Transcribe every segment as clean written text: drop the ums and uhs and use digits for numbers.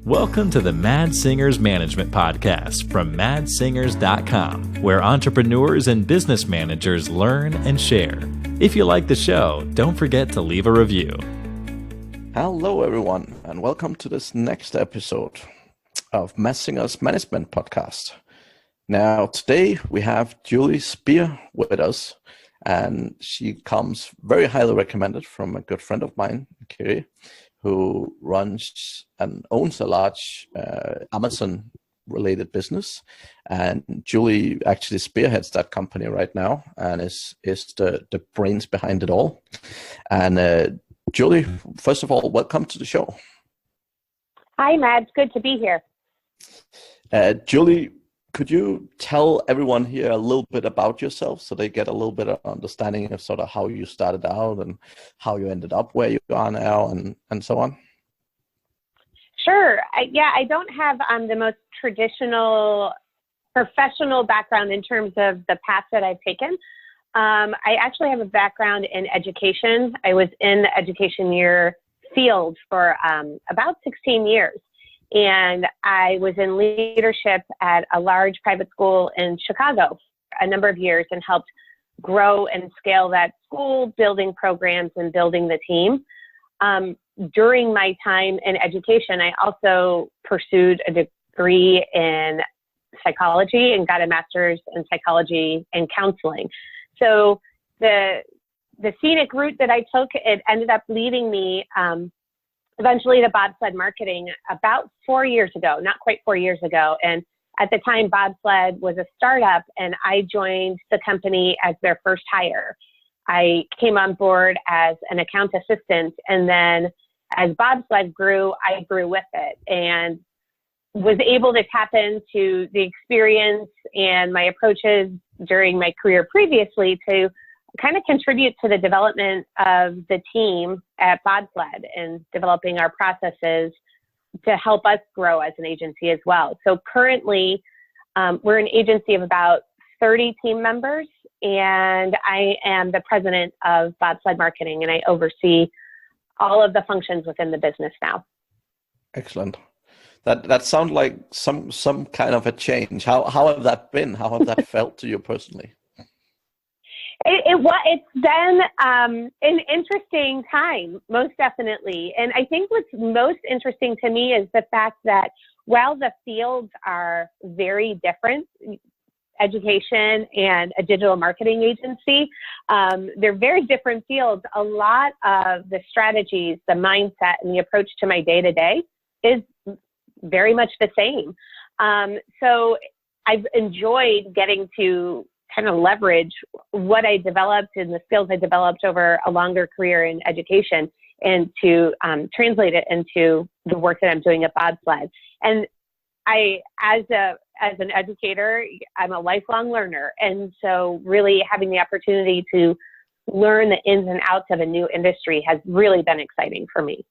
Welcome to the Mad Singers Management Podcast from madsingers.com, where entrepreneurs and business managers learn and share. If you like the show, don't forget to leave a review. Hello, everyone, and welcome to this next episode of Mad Singers Management Podcast. Now, today we have Julie Spear with us, and she comes very highly recommended from a good friend of mine, Kiri, who runs and owns a large Amazon-related business. And Julie actually spearheads that company right now and is the brains behind it all. And Julie, first of all, welcome to the show. Hi, Mads. Good to be here. Julie, could you tell everyone here a little bit about yourself so they get a little bit of understanding of sort of how you started out and how you ended up where you are now and so on? Sure. I don't have the most traditional professional background in terms of the path that I've taken. I actually have a background in education. I was in the education year field for about 16 years. And I was in leadership at a large private school in Chicago for a number of years and helped grow and scale that school, building programs and building the team. During my time in education, I also pursued a degree in psychology and got a master's in psychology and counseling. So the scenic route that I took, it ended up leading me eventually to Bobsled marketing about 4 years ago, not quite 4 years ago. And at the time, Bobsled was a startup, and I joined the company as their first hire. I came on board as an account assistant, and then as Bobsled grew, I grew with it and was able to tap into the experience and my approaches during my career previously to kind of contribute to the development of the team at Bobsled and developing our processes to help us grow as an agency as well. So currently, we're an agency of about 30 team members, and I am the president of Bobsled Marketing, and I oversee all of the functions within the business now. Excellent. That sounds like some kind of a change. How have that been? How have that felt to you personally? It's been an interesting time, most definitely. And I think what's most interesting to me is the fact that while the fields are very different, education and a digital marketing agency, they're very different fields. A lot of the strategies, the mindset, and the approach to my day-to-day is very much the same. So I've enjoyed getting to kind of leverage what I developed and the skills I developed over a longer career in education and to translate it into the work that I'm doing at Bobsled. And as an educator, I'm a lifelong learner. And so really having the opportunity to learn the ins and outs of a new industry has really been exciting for me.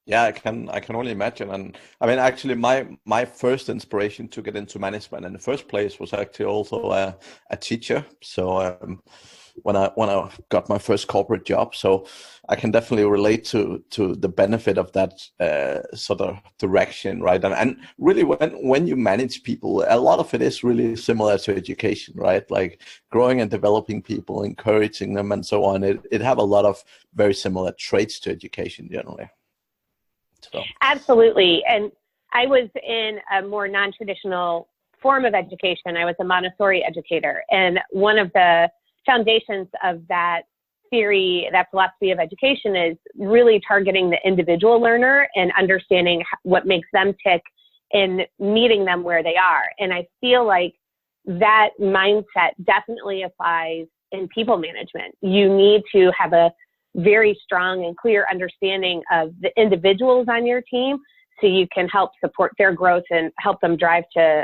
Yeah, I can only imagine. And I mean, actually, my first inspiration to get into management in the first place was actually also a teacher. So when I got my first corporate job, so I can definitely relate to the benefit of that sort of direction, right? And really, when you manage people, a lot of it is really similar to education, right? Like growing and developing people, encouraging them, and so on. It have a lot of very similar traits to education generally. So. Absolutely. And I was in a more non-traditional form of education. I was a Montessori educator. And one of the foundations of that theory, that philosophy of education is really targeting the individual learner and understanding what makes them tick and meeting them where they are. And I feel like that mindset definitely applies in people management. You need to have a very strong and clear understanding of the individuals on your team so you can help support their growth and help them drive to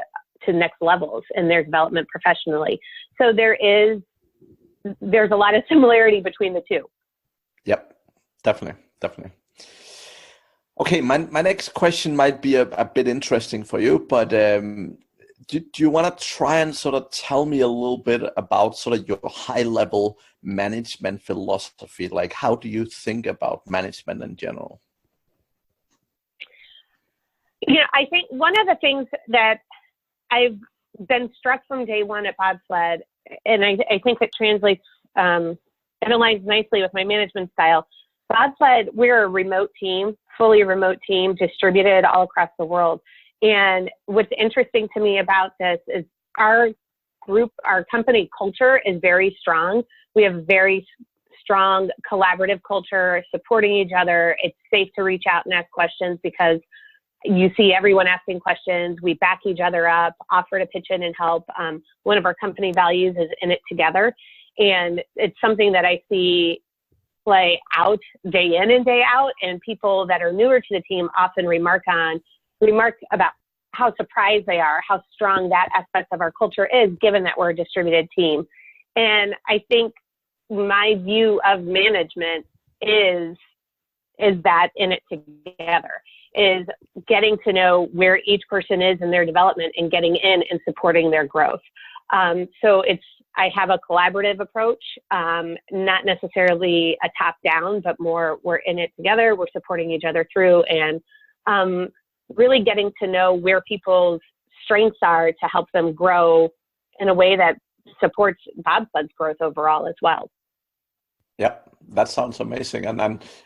next levels in their development professionally. So there's a lot of similarity between the two. Yep, definitely. Okay, my next question might be a bit interesting for you, but do you want to try and sort of tell me a little bit about sort of your high level management philosophy? Like, how do you think about management in general? I think one of the things that I've been struck from day one at Bobsled, and I think it translates, it aligns nicely with my management style. Bobsled, we're a remote team, fully remote team, distributed all across the world. And what's interesting to me about this is our company culture is very strong. We have very strong collaborative culture, supporting each other. It's safe to reach out and ask questions because you see everyone asking questions. We back each other up, offer to pitch in and help. One of our company values is in it together. And it's something that I see play out day in and day out. And people that are newer to the team often remark about how surprised they are, how strong that aspect of our culture is, given that we're a distributed team. And I think my view of management is that in it together, is getting to know where each person is in their development and getting in and supporting their growth. So I have a collaborative approach, not necessarily a top down, but more we're in it together, we're supporting each other through, and really getting to know where people's strengths are to help them grow in a way that supports Bobsled's growth overall as well. Yep, that sounds amazing. And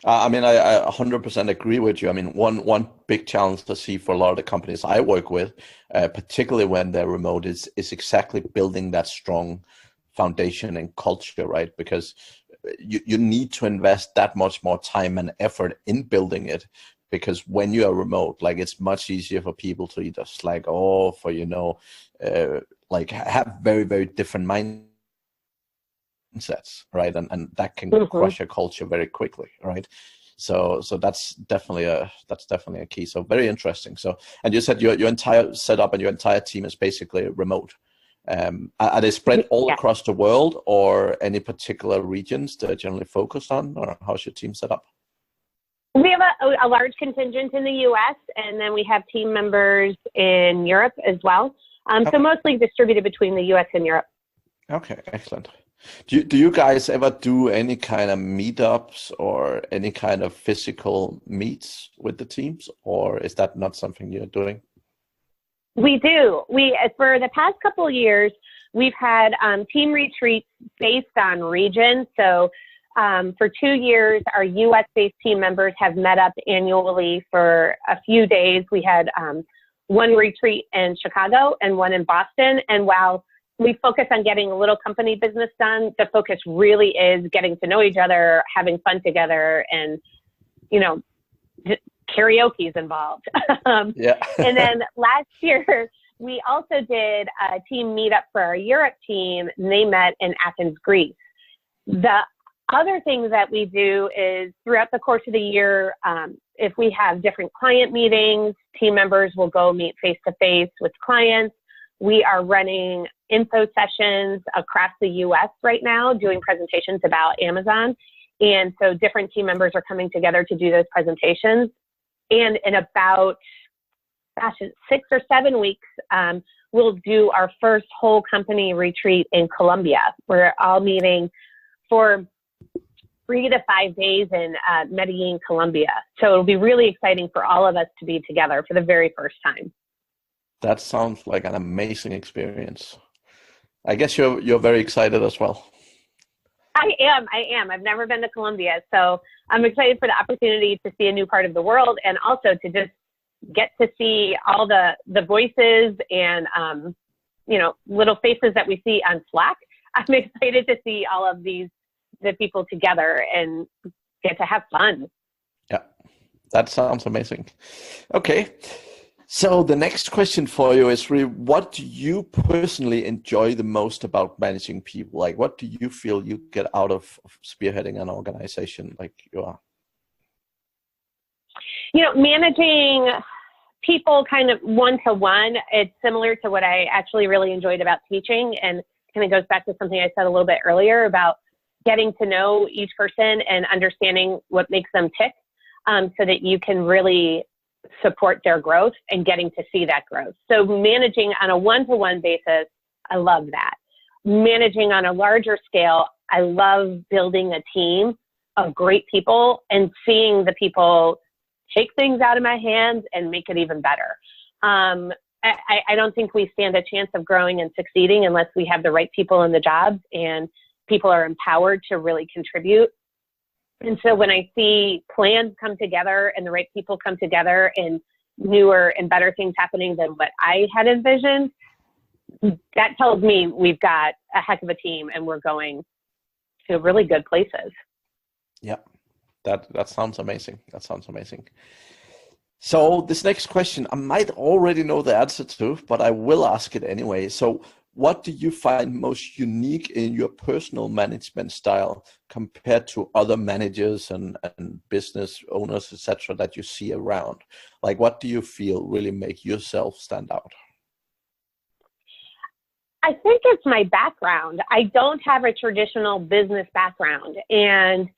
I mean, I 100% agree with you. I mean, one big challenge to see for a lot of the companies I work with, particularly when they're remote, is exactly building that strong foundation and culture, right? Because you need to invest that much more time and effort in building it. Because when you are remote, like, it's much easier for people to either slag off or, like have very, very different mindsets, right? And that can crush your culture very quickly, right? So that's definitely a key. So very interesting. So, and you said your entire setup and your entire team is basically remote. Are they spread all across the world, or any particular regions they're generally focused on, or how's your team set up? We have a large contingent in the U.S., and then we have team members in Europe as well. So mostly distributed between the U.S. and Europe. Okay, excellent. Do you guys ever do any kind of meetups or any kind of physical meets with the teams, or is that not something you're doing? We do. For the past couple of years, we've had team retreats based on region. So for 2 years, our U.S.-based team members have met up annually for a few days. We had one retreat in Chicago and one in Boston. And while we focus on getting a little company business done, the focus really is getting to know each other, having fun together, and, karaoke is involved. And then last year, we also did a team meetup for our Europe team, and they met in Athens, Greece. The other thing that we do is throughout the course of the year, if we have different client meetings, team members will go meet face-to-face with clients. We are running info sessions across the U.S. right now, doing presentations about Amazon. And so different team members are coming together to do those presentations. And in about, 6 or 7 weeks, we'll do our first whole company retreat in Colombia. We're all meeting for 3 to 5 days in Medellin, Colombia. So it'll be really exciting for all of us to be together for the very first time. That sounds like an amazing experience. I guess you're very excited as well. I am. I've never been to Colombia, so I'm excited for the opportunity to see a new part of the world, and also to just get to see all the voices and little faces that we see on Slack. I'm excited to see all of the people together and get to have fun. Yeah, that sounds amazing. Okay. So the next question for you is really, what do you personally enjoy the most about managing people? Like, what do you feel you get out of spearheading an organization like you are? Managing people kind of one-to-one, it's similar to what I actually really enjoyed about teaching, and kind of goes back to something I said a little bit earlier about getting to know each person and understanding what makes them tick, so that you can really support their growth and getting to see that growth. So managing on a one-to-one basis, I love that. Managing on a larger scale, I love building a team of great people and seeing the people take things out of my hands and make it even better. I don't think we stand a chance of growing and succeeding unless we have the right people in the jobs and people are empowered to really contribute. And so when I see plans come together and the right people come together and newer and better things happening than what I had envisioned, that tells me we've got a heck of a team and we're going to really good places. Yeah, that sounds amazing. That sounds amazing. So this next question, I might already know the answer to, but I will ask it anyway. So what do you find most unique in your personal management style compared to other managers and business owners, etc., that you see around? Like, what do you feel really make yourself stand out? I think it's my background. I don't have a traditional business background. And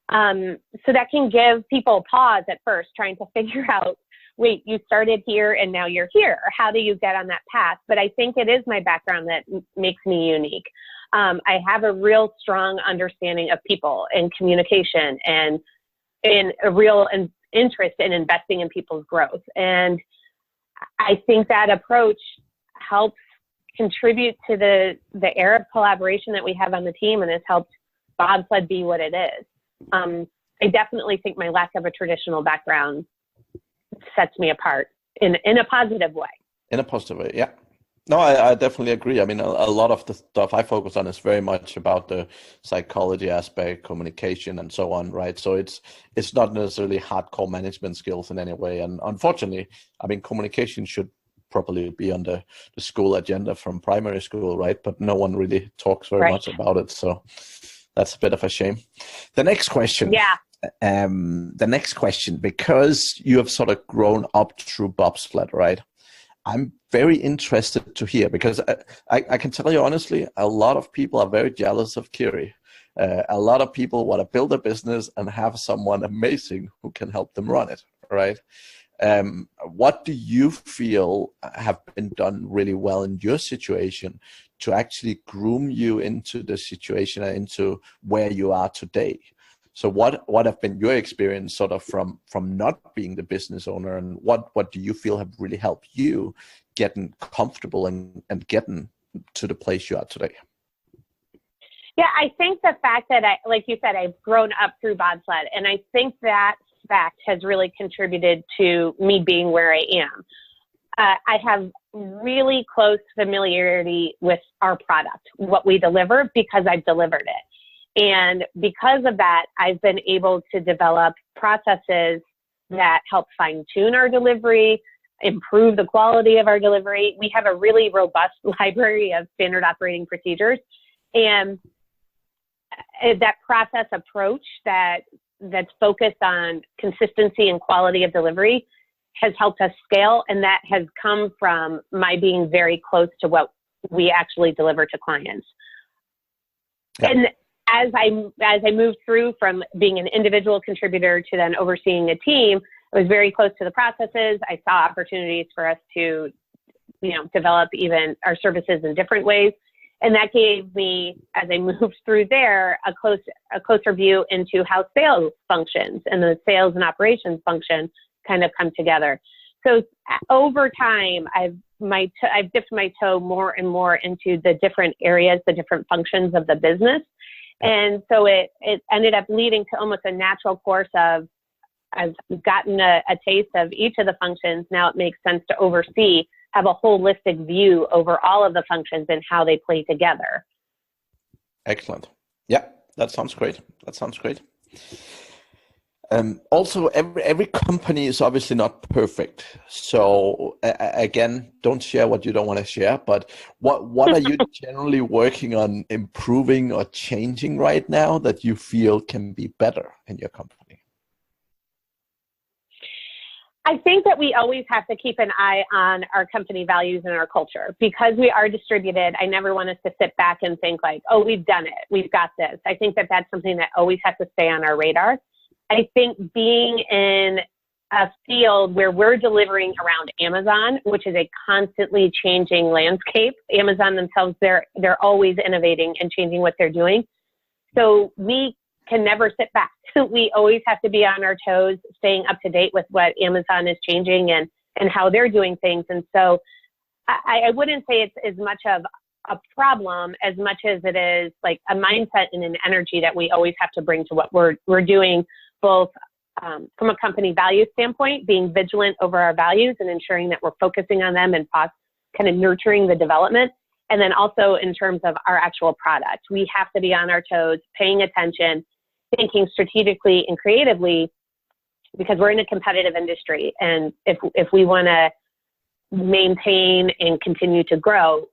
so that can give people pause at first, trying to figure out, wait, you started here and now you're here. How do you get on that path? But I think it is my background that makes me unique. I have a real strong understanding of people and communication and a real interest in investing in people's growth. And I think that approach helps contribute to the era of collaboration that we have on the team and has helped Bobsled be what it is. I definitely think my lack of a traditional background sets me apart in a positive way. In a positive way, yeah. No, I definitely agree. I mean, a lot of the stuff I focus on is very much about the psychology aspect, communication, and so on, right? So it's not necessarily hardcore management skills in any way. And unfortunately, I mean, communication should probably be on the school agenda from primary school, right? But no one really talks very much about it. So that's a bit of a shame. The next question. Yeah. The next question, because you have sort of grown up through Bobsled, right? I'm very interested to hear, because I can tell you honestly, a lot of people are very jealous of Kiri. A lot of people want to build a business and have someone amazing who can help them run it, right? What do you feel have been done really well in your situation to actually groom you into the situation and into where you are today? So what have been your experience sort of from not being the business owner, and what do you feel have really helped you getting comfortable and getting to the place you are today? Yeah, I think the fact that like you said, I've grown up through Bobsled, and I think that fact has really contributed to me being where I am. I have really close familiarity with our product, what we deliver, because I've delivered it. And because of that, I've been able to develop processes that help fine-tune our delivery, improve the quality of our delivery. We have a really robust library of standard operating procedures. And that process approach that's focused on consistency and quality of delivery has helped us scale. And that has come from my being very close to what we actually deliver to clients. Yeah. And as I moved through from being an individual contributor to then overseeing a team, I was very close to the processes. I saw opportunities for us to, develop even our services in different ways. And that gave me, as I moved through there, a closer view into how sales functions and the sales and operations function kind of come together. So over time, I've dipped my toe more and more into the different areas, the different functions of the business. And so it ended up leading to almost a natural course of, I've gotten a taste of each of the functions. Now it makes sense to oversee, have a holistic view over all of the functions and how they play together. Excellent. Yeah, that sounds great. Also, every company is obviously not perfect. So again, don't share what you don't want to share. But what are you generally working on improving or changing right now that you feel can be better in your company? I think that we always have to keep an eye on our company values and our culture. Because we are distributed, I never want us to sit back and think like, oh, we've done it, we've got this. I think that that's something that always has to stay on our radar. I think being in a field where we're delivering around Amazon, which is a constantly changing landscape, Amazon themselves, they're always innovating and changing what they're doing. So we can never sit back. We always have to be on our toes, staying up to date with what Amazon is changing and how they're doing things. And so I wouldn't say it's as much of a problem as much as it is like a mindset and an energy that we always have to bring to what we're doing, both from a company value standpoint, being vigilant over our values and ensuring that we're focusing on them and kind of nurturing the development. And then also in terms of our actual product, we have to be on our toes, paying attention, thinking strategically and creatively, because we're in a competitive industry. And if we want to maintain and continue to grow,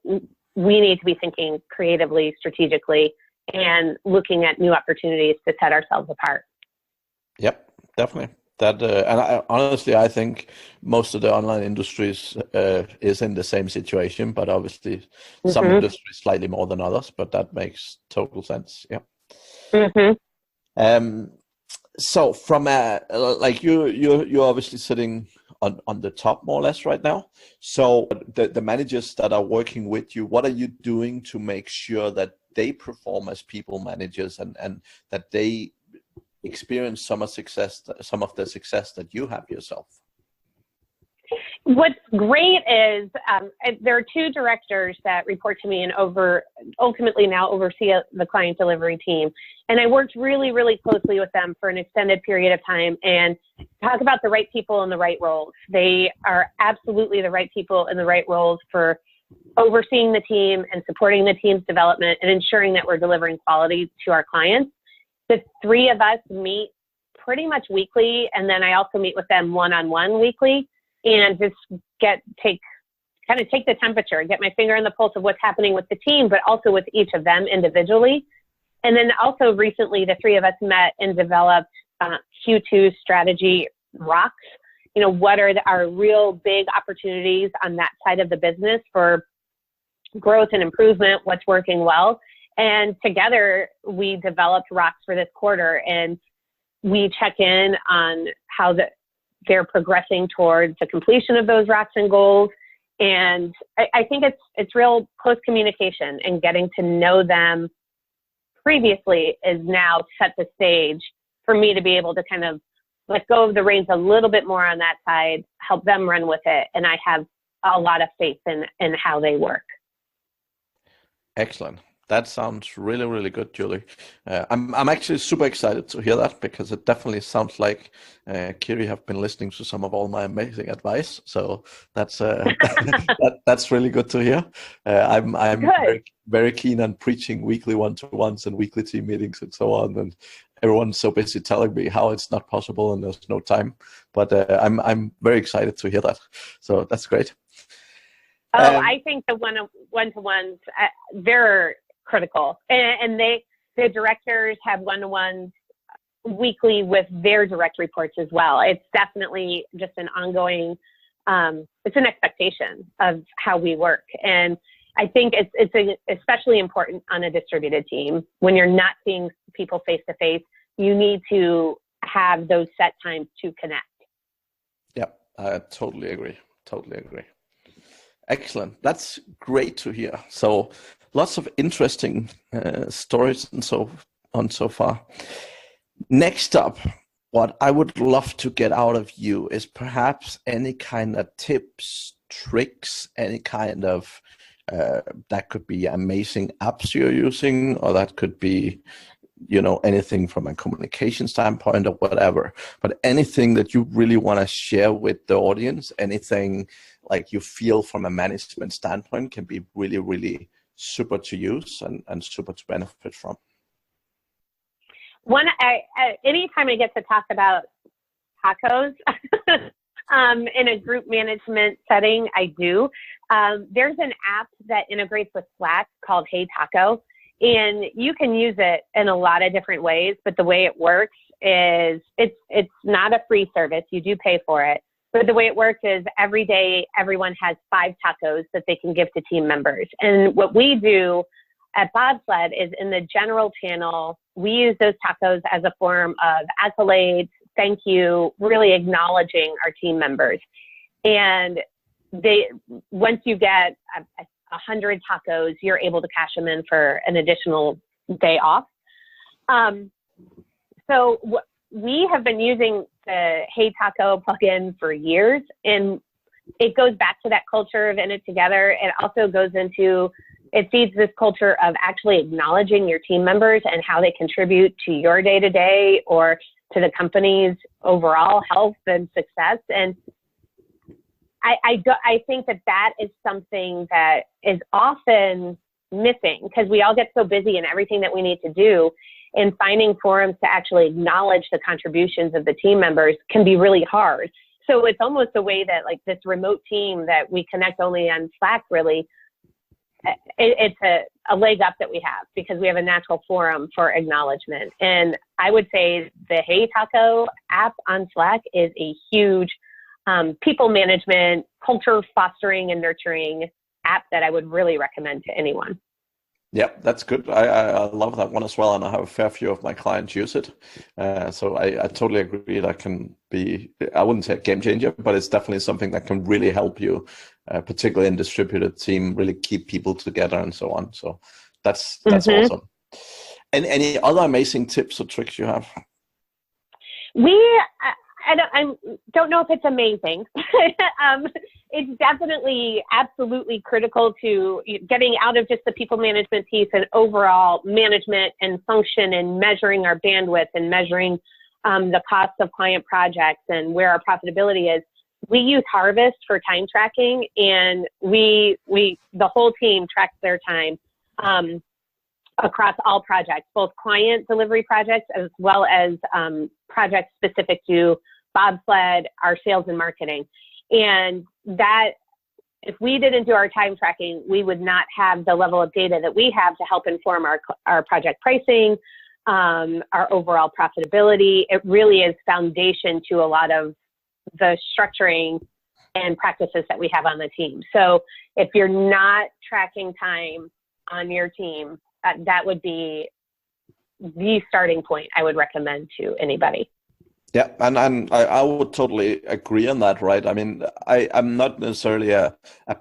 we need to be thinking creatively, strategically, and looking at new opportunities to set ourselves apart. Yep, definitely. That and honestly, I think most of the online industries is in the same situation, but obviously some industries slightly more than others. But that makes total sense. Yeah. So from like you're obviously sitting on the top more or less right now. So the managers that are working with you, what are you doing to make sure that they perform as people managers and that they experience some of the success that you have yourself? What's great is there are two directors that report to me and ultimately now oversee the client delivery team. And I worked really, really closely with them for an extended period of time and talk about the right people in the right roles. They are absolutely the right people in the right roles for overseeing the team and supporting the team's development and ensuring that we're delivering quality to our clients. The three of us meet pretty much weekly, and then I also meet with them one-on-one weekly and just take the temperature, get my finger on the pulse of what's happening with the team, but also with each of them individually. And then also recently, the three of us met and developed Q2 strategy rocks. You know, what are our real big opportunities on that side of the business for growth and improvement, what's working well. And together we developed rocks for this quarter, and we check in on how they're progressing towards the completion of those rocks and goals. And I think it's real close communication, and getting to know them previously is now set the stage for me to be able to kind of let go of the reins a little bit more on that side, help them run with it. And I have a lot of faith in how they work. Excellent. That sounds really, really good, Julie. I'm actually super excited to hear that, because it definitely sounds like Kiri have been listening to some of all my amazing advice. So that's that's really good to hear. I'm very, very keen on preaching weekly one-to-ones and weekly team meetings and so on. And everyone's so busy telling me how it's not possible and there's no time. But I'm very excited to hear that. So that's great. I think the one-to-ones, they're critical. And the directors have one-to-ones weekly with their direct reports as well. It's definitely just an ongoing, it's an expectation of how we work. And I think it's especially important on a distributed team. When you're not seeing people face to face, you need to have those set times to connect. Yeah, I totally agree. Totally agree. Excellent. That's great to hear. So lots of interesting stories and so on so far. Next up, what I would love to get out of you is perhaps any kind of tips, tricks, any kind of, that could be amazing apps you're using, or that could be, you know, anything from a communication standpoint or whatever, but anything that you really want to share with the audience, anything like you feel from a management standpoint can be really, really super to use and super to benefit from. Anytime I get to talk about tacos in a group management setting, I do. There's an app that integrates with Slack called Hey Taco, and you can use it in a lot of different ways, but the way it works is it's not a free service. You do pay for it. But the way it works is every day, everyone has 5 tacos that they can give to team members. And what we do at Bobsled is in the general channel, we use those tacos as a form of accolades, thank you, really acknowledging our team members. And once you get 100 tacos, you're able to cash them in for an additional day off. So we have been using the Hey Taco plugin for years, and it goes back to that culture of in it together. It also goes into, it feeds this culture of actually acknowledging your team members and how they contribute to your day-to-day or to the company's overall health and success. And I think that is something that is often missing because we all get so busy in everything that we need to do, and finding forums to actually acknowledge the contributions of the team members can be really hard. So it's almost a way that like this remote team that we connect only on Slack, really, it's a leg up that we have because we have a natural forum for acknowledgement. And I would say the Hey Taco app on Slack is a huge people management, culture fostering and nurturing app that I would really recommend to anyone. Yeah, that's good. I love that one as well, and I have a fair few of my clients use it. So I totally agree. That can be, I wouldn't say a game changer, but it's definitely something that can really help you, particularly in distributed team, really keep people together and so on. So that's awesome. And any other amazing tips or tricks you have? I don't know if it's amazing. It's definitely absolutely critical to getting out of just the people management piece and overall management and function and measuring our bandwidth and measuring the cost of client projects and where our profitability is. We use Harvest for time tracking, and we the whole team tracks their time across all projects, both client delivery projects as well as projects specific to Bobsled, our sales and marketing. And that, if we didn't do our time tracking, we would not have the level of data that we have to help inform our project pricing, our overall profitability. It really is foundation to a lot of the structuring and practices that we have on the team. So if you're not tracking time on your team, that would be the starting point I would recommend to anybody. Yeah, and I would totally agree on that, right? I mean, I'm not necessarily a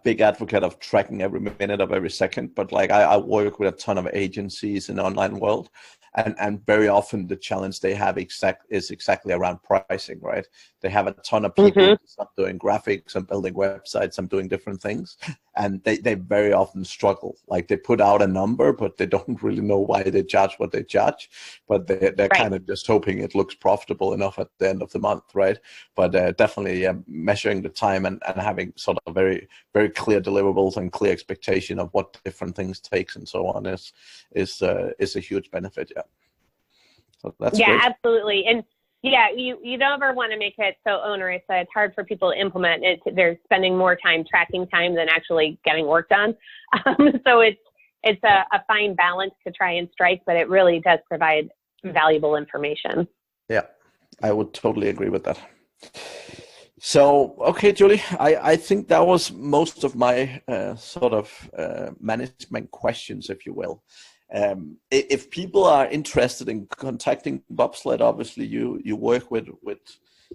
big advocate of tracking every minute of every second, but like I work with a ton of agencies in the online world, and very often the challenge they have is exactly around pricing, right? They have a ton of people, some doing graphics, some building websites, some doing different things, and they very often struggle. Like they put out a number, but they don't really know why they charge what they charge, but they're kind of just hoping it looks profitable enough at the end of the month, right? But definitely measuring the time and having sort of very, very clear deliverables and clear expectation of what different things takes and so on is a huge benefit. Yeah. So that's great. Absolutely. And yeah, you don't ever want to make it so onerous that it's hard for people to implement it. They're spending more time tracking time than actually getting work done. So it's a fine balance to try and strike, but it really does provide valuable information. Yeah, I would totally agree with that. So, okay, Julie, I think that was most of my management questions, if you will. If people are interested in contacting Bobsled, obviously you work with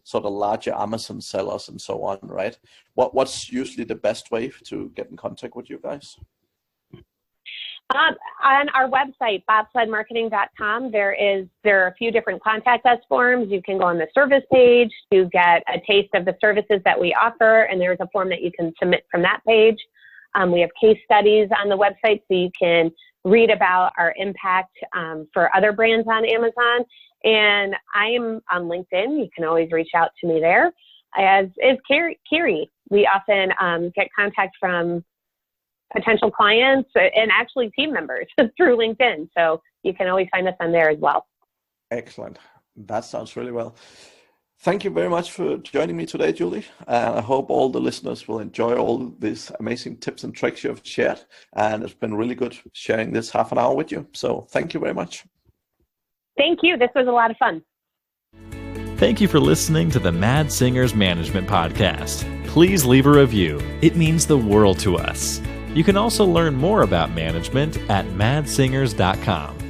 sort of larger Amazon sellers and so on, right? What's usually the best way to get in contact with you guys? On our website, bobsledmarketing.com, there are a few different contact us forms. You can go on the service page to get a taste of the services that we offer, and there's a form that you can submit from that page. We have case studies on the website, so you can read about our impact for other brands on Amazon. And I am on LinkedIn. You can always reach out to me there, as is Kiri. We often get contact from potential clients and actually team members through LinkedIn. So you can always find us on there as well. Excellent. That sounds really well. Thank you very much for joining me today, Julie. I hope all the listeners will enjoy all these amazing tips and tricks you have shared. And it's been really good sharing this half an hour with you. So thank you very much. Thank you. This was a lot of fun. Thank you for listening to the Mad Singers Management Podcast. Please leave a review. It means the world to us. You can also learn more about management at madsingers.com.